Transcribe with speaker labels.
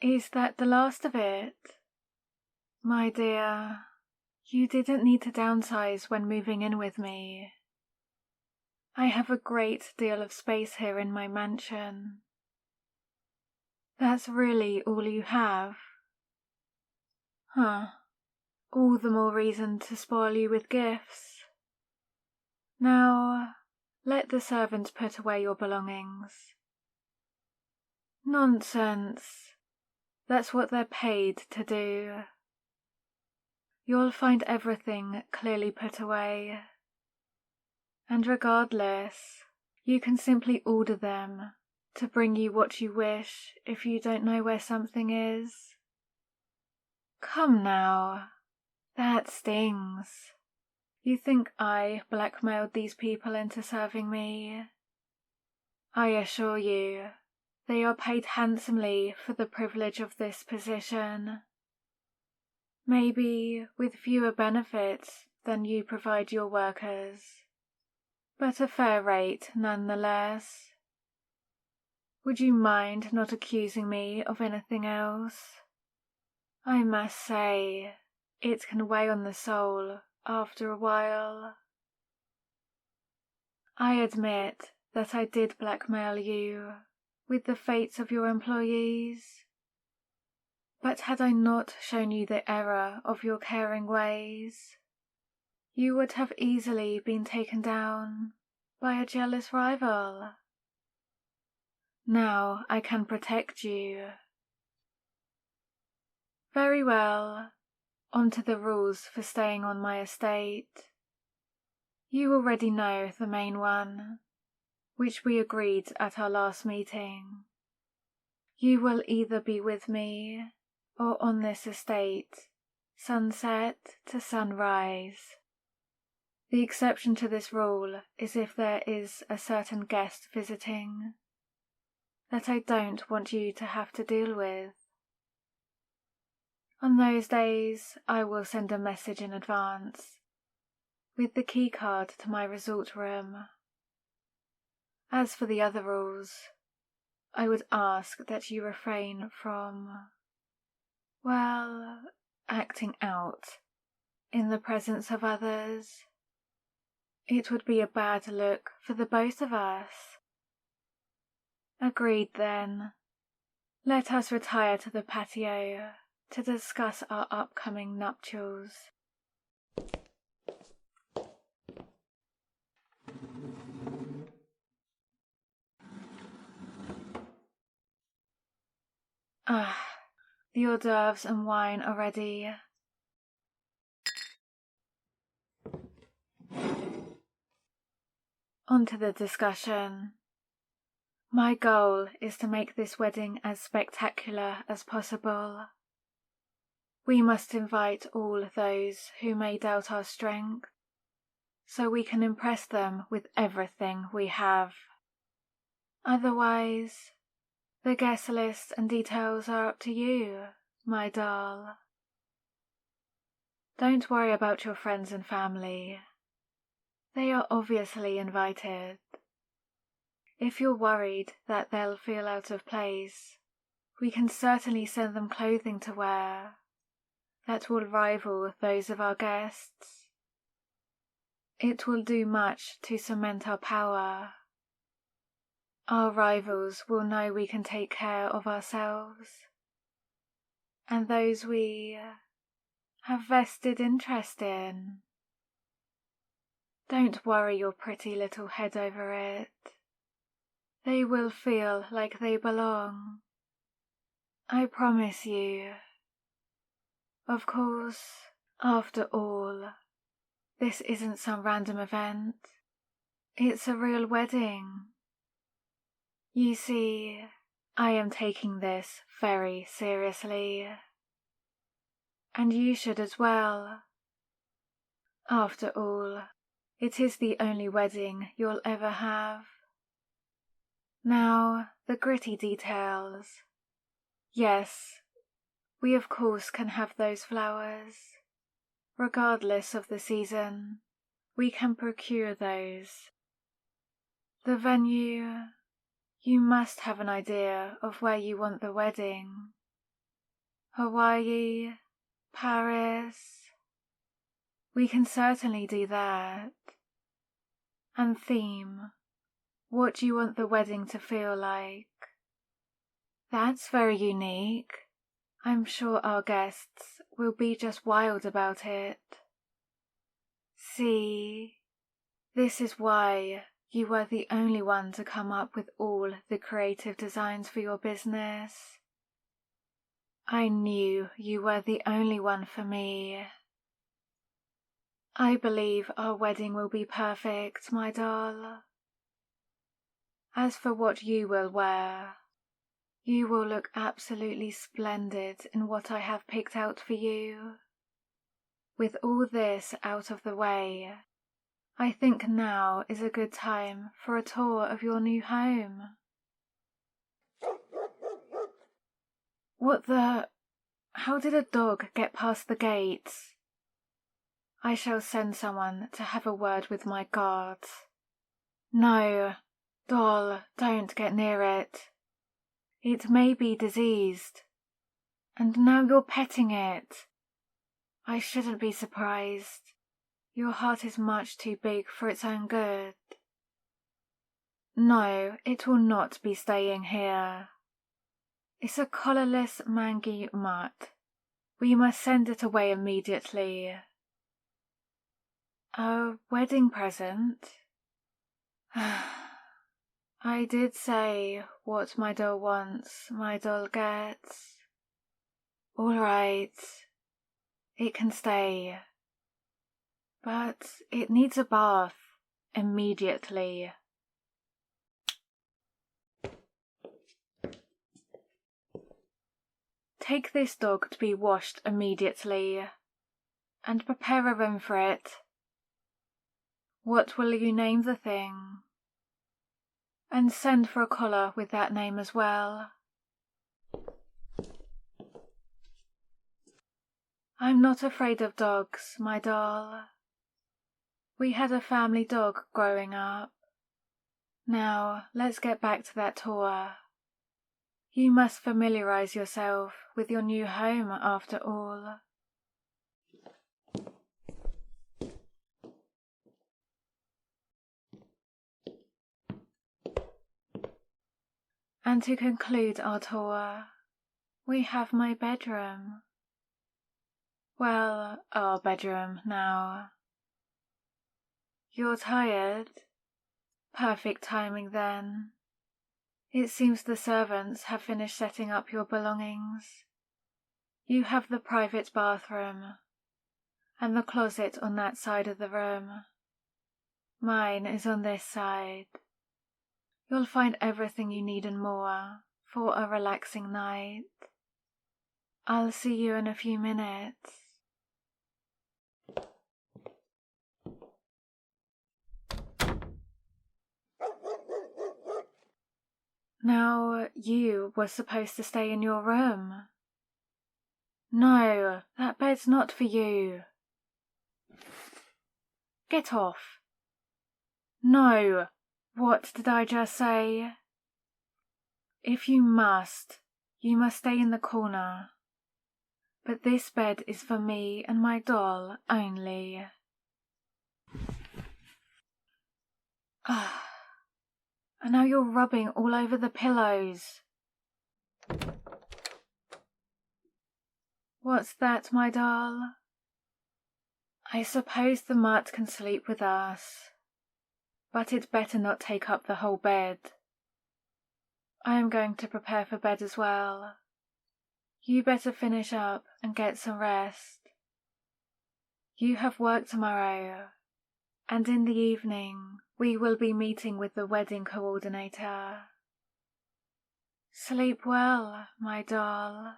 Speaker 1: Is that the last of it? My dear, you didn't need to downsize when moving in with me. I have a great deal of space here in my mansion. That's really all you have? Huh. All the more reason to spoil you with gifts. Now, let the servants put away your belongings. Nonsense. That's what they're paid to do. You'll find everything clearly put away. And regardless, you can simply order them to bring you what you wish if you don't know where something is. Come now, that stings. You think I blackmailed these people into serving me? I assure you, they are paid handsomely for the privilege of this position. Maybe with fewer benefits than you provide your workers, but a fair rate nonetheless. Would you mind not accusing me of anything else? I must say, it can weigh on the soul after a while. I admit that I did blackmail you with the fates of your employees. But had I not shown you the error of your caring ways, you would have easily been taken down by a jealous rival. Now I can protect you. Very well, on to the rules for staying on my estate. You already know the main one, which we agreed at our last meeting. You will either be with me or on this estate, sunset to sunrise. The exception to this rule is if there is a certain guest visiting that I don't want you to have to deal with. On those days, I will send a message in advance with the key card to my resort room. As for the other rules, I would ask that you refrain from, well, acting out in the presence of others. It would be a bad look for the both of us. Agreed then. Let us retire to the patio to discuss our upcoming nuptials. The hors d'oeuvres and wine are ready. On to the discussion. My goal is to make this wedding as spectacular as possible. We must invite all those who may doubt our strength, so we can impress them with everything we have. Otherwise, the guest list and details are up to you, my doll. Don't worry about your friends and family. They are obviously invited. If you're worried that they'll feel out of place, we can certainly send them clothing to wear that will rival those of our guests. It will do much to cement our power. Our rivals will know we can take care of ourselves, and those we have vested interest in. Don't worry your pretty little head over it. They will feel like they belong. I promise you. Of course, after all, this isn't some random event. It's a real wedding. You see, I am taking this very seriously. And you should as well. After all, it is the only wedding you'll ever have. Now, the gritty details. Yes, we of course can have those flowers. Regardless of the season, we can procure those. The venue, you must have an idea of where you want the wedding. Hawaii, Paris. We can certainly do that. And theme. What do you want the wedding to feel like? That's very unique. I'm sure our guests will be just wild about it. See, this is why you were the only one to come up with all the creative designs for your business. I knew you were the only one for me. I believe our wedding will be perfect, my doll. As for what you will wear, you will look absolutely splendid in what I have picked out for you. With all this out of the way, I think now is a good time for a tour of your new home. What the... How did a dog get past the gates? I shall send someone to have a word with my guards. No, doll, don't get near it. It may be diseased. And now you're petting it. I shouldn't be surprised. Your heart is much too big for its own good. No, it will not be staying here. It's a collarless mangy mutt. We must send it away immediately. A wedding present? I did say what my doll wants, my doll gets. All right. It can stay. But it needs a bath immediately. Take this dog to be washed immediately, and prepare a room for it. What will you name the thing? And send for a collar with that name as well. I'm not afraid of dogs, my doll. We had a family dog growing up. Now, let's get back to that tour. You must familiarize yourself with your new home after all. And to conclude our tour, we have my bedroom. Well, our bedroom now. You're tired? Perfect timing then. It seems the servants have finished setting up your belongings. You have the private bathroom, and the closet on that side of the room. Mine is on this side. You'll find everything you need and more for a relaxing night. I'll see you in a few minutes. Now, you were supposed to stay in your room. No, that bed's not for you. Get off. No, what did I just say? If you must stay in the corner. But this bed is for me and my doll only. And now you're rubbing all over the pillows. What's that, my doll? I suppose the mutt can sleep with us, but it better not take up the whole bed. I am going to prepare for bed as well. You better finish up and get some rest. You have work tomorrow, and in the evening we will be meeting with the wedding coordinator. Sleep well, my doll.